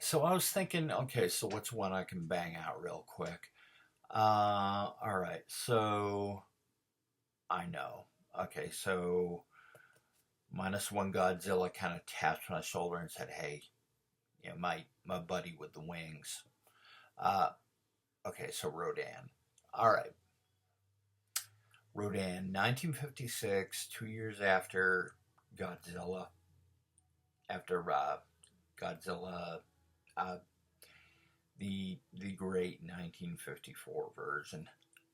So I was thinking, okay, so what's one I can bang out real quick? All right, so I know. Okay, so minus one Godzilla kind of tapped my shoulder and said, "Hey, my buddy with the wings." Uh, okay, so Rodan. All right, Rodan, 1956, 2 years after Godzilla, after Godzilla, uh, the great 1954 version.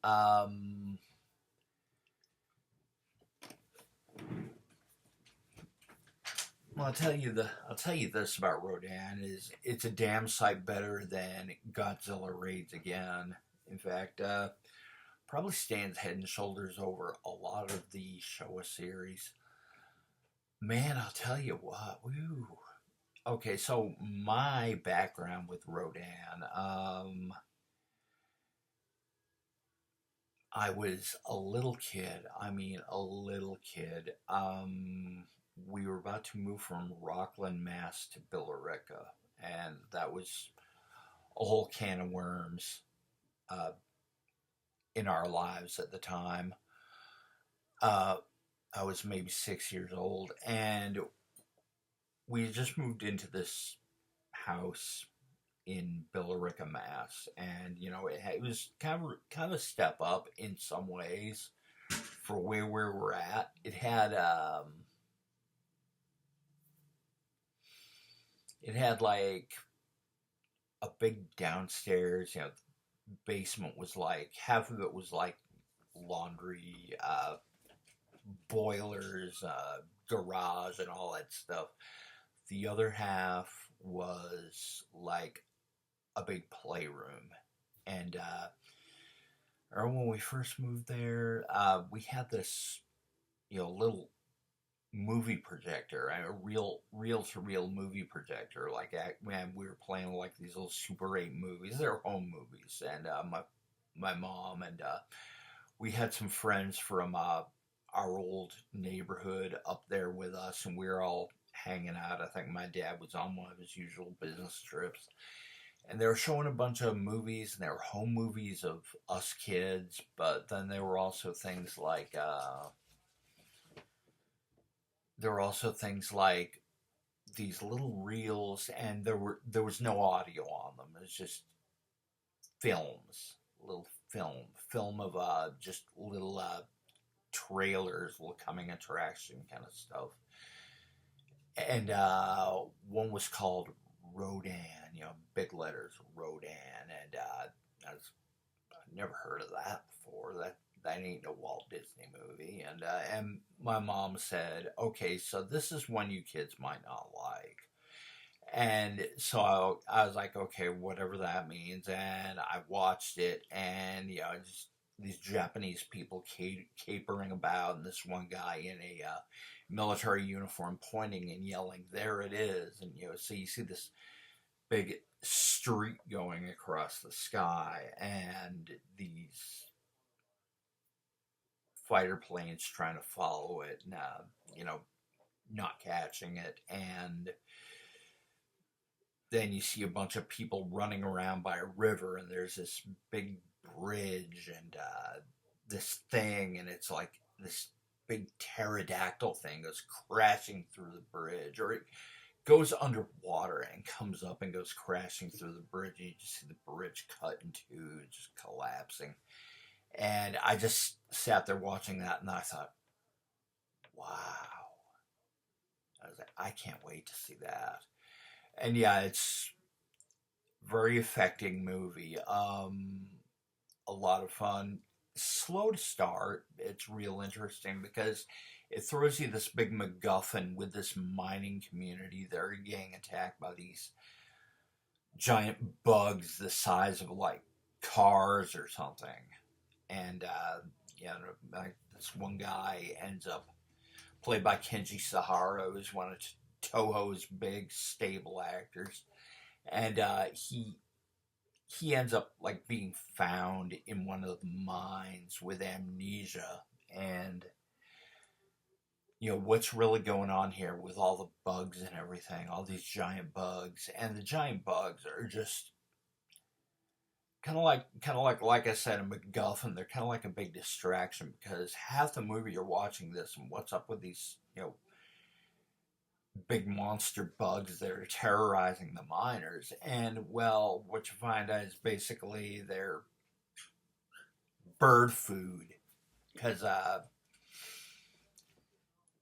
Um, Well, I'll tell you this about Rodan is it's a damn sight better than Godzilla Raids Again. In fact, probably stands head and shoulders over a lot of the Showa series. Man, I'll tell you what. Woo. Okay, so my background with Rodan, I was a little kid. I mean, a little kid. We were about to move from Rockland, Mass to Billerica, and that was a whole can of worms uh, in our lives at the time. Uh, I was maybe 6 years old, and we had just moved into this house in Billerica, Mass, and it was kind of a step up in some ways for where we're at. It had like a big downstairs. Basement was like half of it was like laundry, boilers, garage, and all that stuff. The other half was like a big playroom. And or when we first moved there, we had this little movie projector, a real to real movie projector. Like man, we were playing like these little Super 8 movies. They're home movies, and my mom and we had some friends from our old neighborhood up there with us, and we were all hanging out. I think my dad was on one of his usual business trips, and they were showing a bunch of movies, and they were home movies of us kids. But then there were also things like these little reels, and there was no audio on them. It was just films, little film of just little trailers, little coming attraction kind of stuff. And one was called Rodan, big letters Rodan, and I've never heard of that before. That ain't no Walt Disney movie. And my mom said, okay, so this is one you kids might not like. And so I was like, okay, whatever that means. And I watched it, and just these Japanese people capering about, and this one guy in a military uniform pointing and yelling, "There it is!" And so you see this big streak going across the sky, and these fighter planes trying to follow it, and not catching it, and then you see a bunch of people running around by a river, and there's this big bridge, and this thing, and it's like this big pterodactyl thing goes crashing through the bridge, or it goes underwater and comes up and goes crashing through the bridge, and you just see the bridge cut in two, just collapsing. And I just sat there watching that, and I thought, wow. I was like, I can't wait to see that. And yeah, it's very affecting movie. A lot of fun. Slow to start. It's real interesting because it throws you this big MacGuffin with this mining community. They're getting attacked by these giant bugs the size of like cars or something. And like this one guy ends up played by Kenji Sahara, who's one of Toho's big stable actors, and he ends up like being found in one of the mines with amnesia, and what's really going on here with all the bugs and everything, all these giant bugs, and the giant bugs are just like I said, a MacGuffin. They're kind of like a big distraction because half the movie you're watching this and what's up with these big monster bugs that are terrorizing the miners, and well, what you find out is basically they're bird food because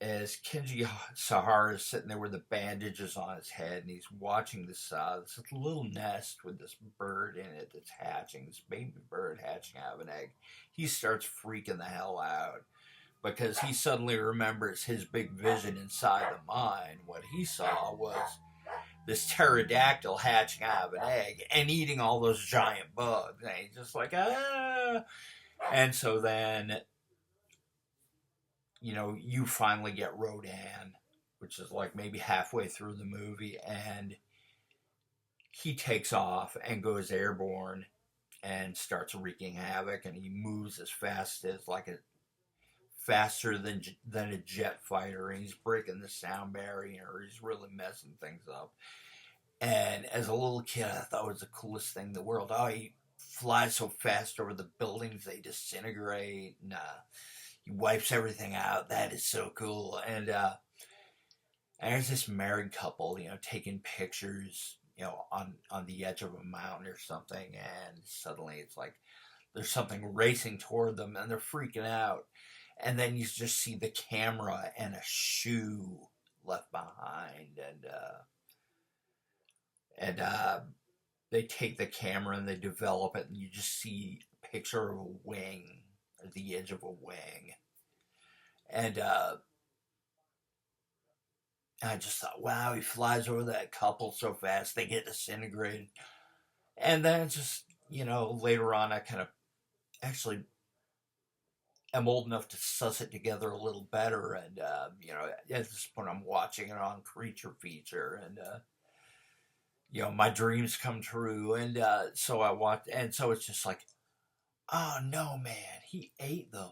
as Kenji Sahara is sitting there with the bandages on his head, and he's watching this little nest with this bird in it that's hatching, this baby bird hatching out of an egg. He starts freaking the hell out because he suddenly remembers his big vision inside the mine. What he saw was this pterodactyl hatching out of an egg and eating all those giant bugs, and he's just like, ah. And so then you finally get Rodan, which is like maybe halfway through the movie, and he takes off and goes airborne and starts wreaking havoc, and he moves as fast as faster than a jet fighter, and he's breaking the sound barrier. He's really messing things up. And as a little kid, I thought it was the coolest thing in the world. Oh, he flies so fast over the buildings, they disintegrate, and he wipes everything out. That is so cool. And there's this married couple, taking pictures, on the edge of a mountain or something, and suddenly it's like there's something racing toward them, and they're freaking out. And then you just see the camera and a shoe left behind, and they take the camera and they develop it, and you just see a picture of a wing, or the edge of a wing. And I just thought, wow, he flies over that couple so fast, they get disintegrated. And then just, later on, I kind of actually am old enough to suss it together a little better. And, at this point, I'm watching it on Creature Feature, and, my dreams come true. And so I watch, and so it's just like, oh no, man, he ate them.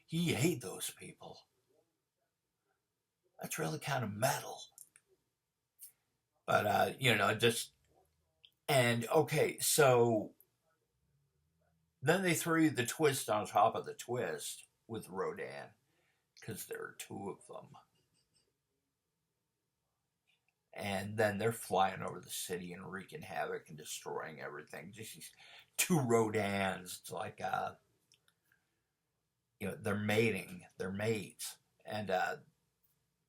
He ate those people. That's really kind of metal. But, just, and okay, so then they threw you the twist on top of the twist with Rodan, because there are two of them. And then they're flying over the city and wreaking havoc and destroying everything. Just these two Rodans. It's like, they're mating. They're mates. And,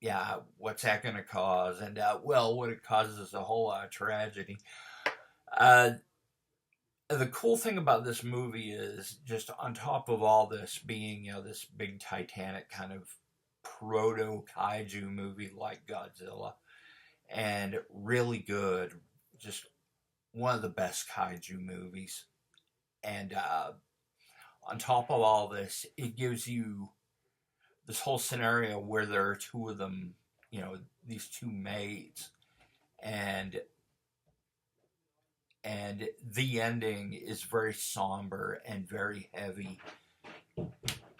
yeah, what's that going to cause? And, well, what it causes is a whole lot of tragedy. The cool thing about this movie is, just on top of all this being, this big Titanic kind of proto kaiju movie like Godzilla, and really good, just one of the best kaiju movies. And on top of all this, it gives you this whole scenario where there are two of them, these two mates, and the ending is very somber and very heavy,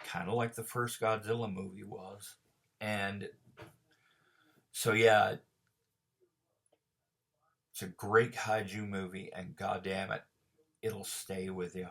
kind of like the first Godzilla movie was. And so, yeah, it's a great kaiju movie, and goddamn it, it'll stay with you.